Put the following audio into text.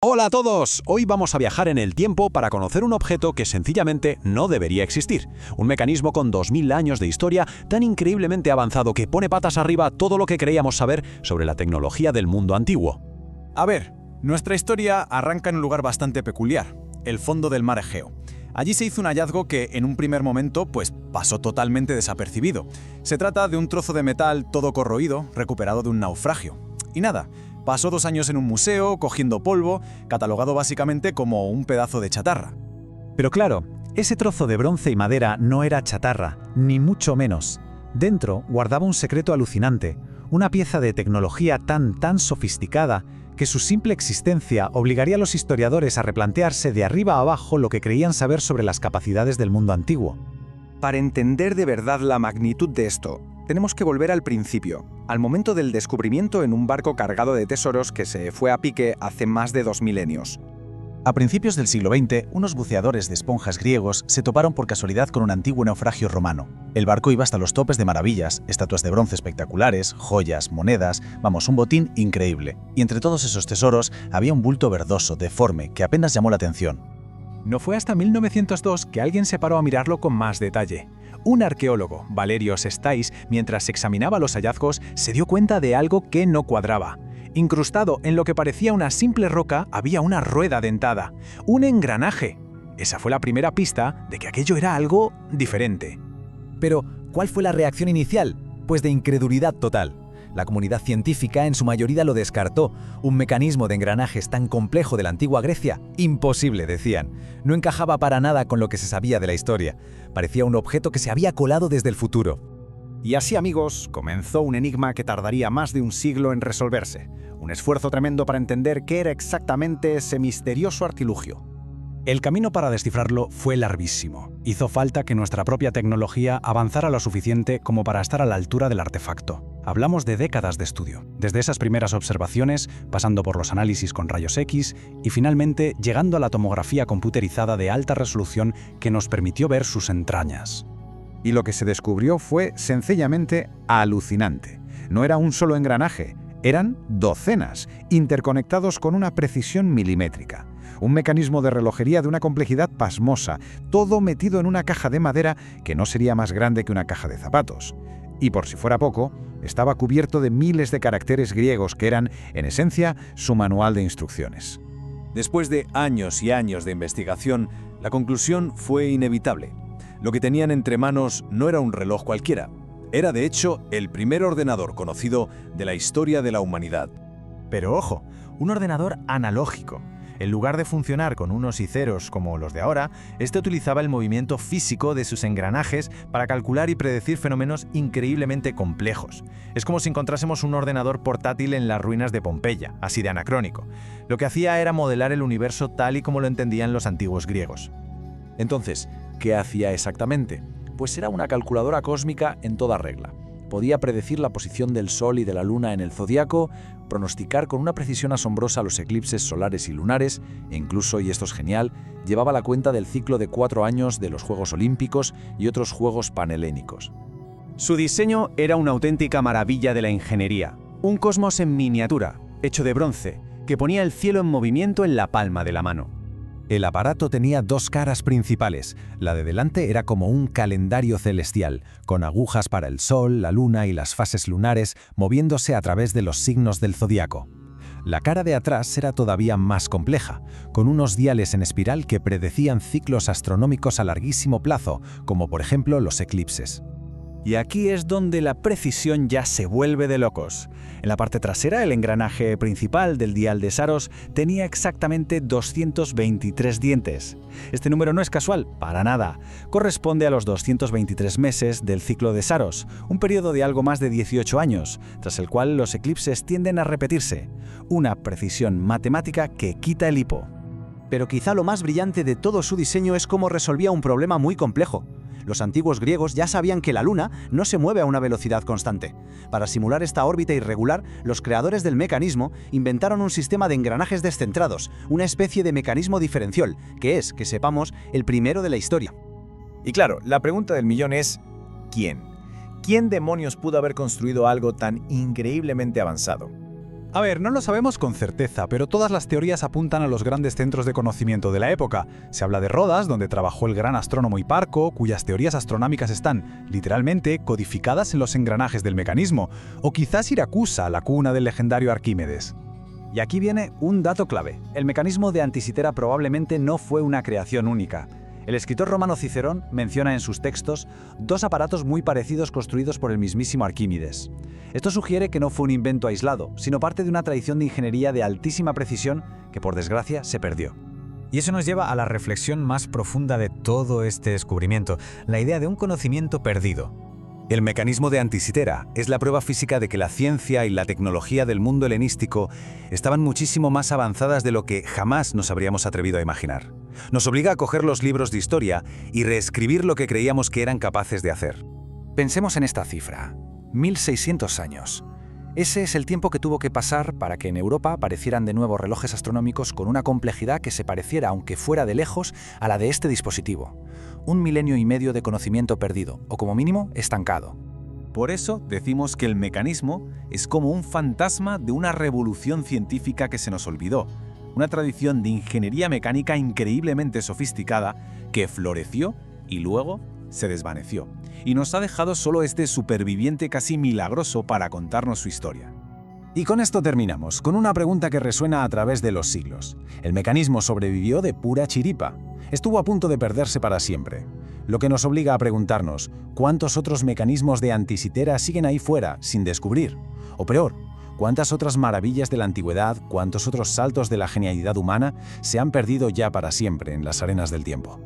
Hola a todos, hoy vamos a viajar en el tiempo para conocer un objeto que sencillamente no debería existir. Un mecanismo con 2000 años de historia tan increíblemente avanzado que pone patas arriba todo lo que creíamos saber sobre la tecnología del mundo antiguo. A ver, nuestra historia arranca en un lugar bastante peculiar, el fondo del mar Egeo. Allí se hizo un hallazgo que en un primer momento pasó totalmente desapercibido. Se trata de un trozo de metal todo corroído, recuperado de un naufragio. Y nada, pasó 2 años en un museo, cogiendo polvo, catalogado básicamente como un pedazo de chatarra. Pero claro, ese trozo de bronce y madera no era chatarra, ni mucho menos. Dentro guardaba un secreto alucinante, una pieza de tecnología tan sofisticada que su simple existencia obligaría a los historiadores a replantearse de arriba a abajo lo que creían saber sobre las capacidades del mundo antiguo. Para entender de verdad la magnitud de esto, tenemos que volver al principio, al momento del descubrimiento en un barco cargado de tesoros que se fue a pique hace más de 2 milenios. A principios del siglo XX, unos buceadores de esponjas griegos se toparon por casualidad con un antiguo naufragio romano. El barco iba hasta los topes de maravillas, estatuas de bronce espectaculares, joyas, monedas, un botín increíble. Y entre todos esos tesoros había un bulto verdoso, deforme, que apenas llamó la atención. No fue hasta 1902 que alguien se paró a mirarlo con más detalle. Un arqueólogo, Valerio Sestais, mientras examinaba los hallazgos, se dio cuenta de algo que no cuadraba. Incrustado en lo que parecía una simple roca había una rueda dentada, un engranaje. Esa fue la primera pista de que aquello era algo diferente. Pero, ¿cuál fue la reacción inicial? Pues de incredulidad total. La comunidad científica en su mayoría lo descartó. Un mecanismo de engranajes tan complejo de la antigua Grecia, imposible, decían. No encajaba para nada con lo que se sabía de la historia. Parecía un objeto que se había colado desde el futuro. Y así, amigos, comenzó un enigma que tardaría más de un siglo en resolverse. Un esfuerzo tremendo para entender qué era exactamente ese misterioso artilugio. El camino para descifrarlo fue larguísimo. Hizo falta que nuestra propia tecnología avanzara lo suficiente como para estar a la altura del artefacto. Hablamos de décadas de estudio, desde esas primeras observaciones, pasando por los análisis con rayos X y finalmente llegando a la tomografía computerizada de alta resolución que nos permitió ver sus entrañas. Y lo que se descubrió fue sencillamente alucinante. No era un solo engranaje, eran docenas, interconectados con una precisión milimétrica. Un mecanismo de relojería de una complejidad pasmosa, todo metido en una caja de madera que no sería más grande que una caja de zapatos. Y por si fuera poco, estaba cubierto de miles de caracteres griegos que eran, en esencia, su manual de instrucciones. Después de años y años de investigación, la conclusión fue inevitable. Lo que tenían entre manos no era un reloj cualquiera. Era, de hecho, el primer ordenador conocido de la historia de la humanidad. Pero ojo, un ordenador analógico. En lugar de funcionar con unos y ceros como los de ahora, este utilizaba el movimiento físico de sus engranajes para calcular y predecir fenómenos increíblemente complejos. Es como si encontrásemos un ordenador portátil en las ruinas de Pompeya, así de anacrónico. Lo que hacía era modelar el universo tal y como lo entendían los antiguos griegos. Entonces, ¿qué hacía exactamente? Pues era una calculadora cósmica en toda regla. Podía predecir la posición del Sol y de la Luna en el zodiaco, pronosticar con una precisión asombrosa los eclipses solares y lunares, e incluso, y esto es genial, llevaba la cuenta del ciclo de 4 años de los Juegos Olímpicos y otros Juegos Panhelénicos. Su diseño era una auténtica maravilla de la ingeniería. Un cosmos en miniatura, hecho de bronce, que ponía el cielo en movimiento en la palma de la mano. El aparato tenía 2 caras principales. La de delante era como un calendario celestial, con agujas para el Sol, la Luna y las fases lunares moviéndose a través de los signos del zodiaco. La cara de atrás era todavía más compleja, con unos diales en espiral que predecían ciclos astronómicos a larguísimo plazo, como por ejemplo los eclipses. Y aquí es donde la precisión ya se vuelve de locos. En la parte trasera, el engranaje principal del dial de Saros tenía exactamente 223 dientes. Este número no es casual, para nada. Corresponde a los 223 meses del ciclo de Saros, un periodo de algo más de 18 años, tras el cual los eclipses tienden a repetirse. Una precisión matemática que quita el hipo. Pero quizá lo más brillante de todo su diseño es cómo resolvía un problema muy complejo. Los antiguos griegos ya sabían que la Luna no se mueve a una velocidad constante. Para simular esta órbita irregular, los creadores del mecanismo inventaron un sistema de engranajes descentrados, una especie de mecanismo diferencial, que es, que sepamos, el primero de la historia. Y claro, la pregunta del millón es ¿quién? ¿Quién demonios pudo haber construido algo tan increíblemente avanzado? A ver, no lo sabemos con certeza, pero todas las teorías apuntan a los grandes centros de conocimiento de la época. Se habla de Rodas, donde trabajó el gran astrónomo Hiparco, cuyas teorías astronómicas están, literalmente, codificadas en los engranajes del mecanismo, o quizás Siracusa, la cuna del legendario Arquímedes. Y aquí viene un dato clave. El mecanismo de Antisitera probablemente no fue una creación única. El escritor romano Cicerón menciona en sus textos 2 aparatos muy parecidos construidos por el mismísimo Arquímedes. Esto sugiere que no fue un invento aislado, sino parte de una tradición de ingeniería de altísima precisión que, por desgracia, se perdió. Y eso nos lleva a la reflexión más profunda de todo este descubrimiento, la idea de un conocimiento perdido. El mecanismo de Antisitera es la prueba física de que la ciencia y la tecnología del mundo helenístico estaban muchísimo más avanzadas de lo que jamás nos habríamos atrevido a imaginar. Nos obliga a coger los libros de historia y reescribir lo que creíamos que eran capaces de hacer. Pensemos en esta cifra: 1600 años. Ese es el tiempo que tuvo que pasar para que en Europa aparecieran de nuevo relojes astronómicos con una complejidad que se pareciera, aunque fuera de lejos, a la de este dispositivo. 1 milenio y medio de conocimiento perdido, o como mínimo, estancado. Por eso decimos que el mecanismo es como un fantasma de una revolución científica que se nos olvidó, una tradición de ingeniería mecánica increíblemente sofisticada que floreció y luego se desvaneció, y nos ha dejado solo este superviviente casi milagroso para contarnos su historia. Y con esto terminamos, con una pregunta que resuena a través de los siglos. ¿El mecanismo sobrevivió de pura chiripa? Estuvo a punto de perderse para siempre. Lo que nos obliga a preguntarnos, ¿cuántos otros mecanismos de Antisitera siguen ahí fuera, sin descubrir? O peor, ¿cuántas otras maravillas de la antigüedad, cuántos otros saltos de la genialidad humana se han perdido ya para siempre en las arenas del tiempo?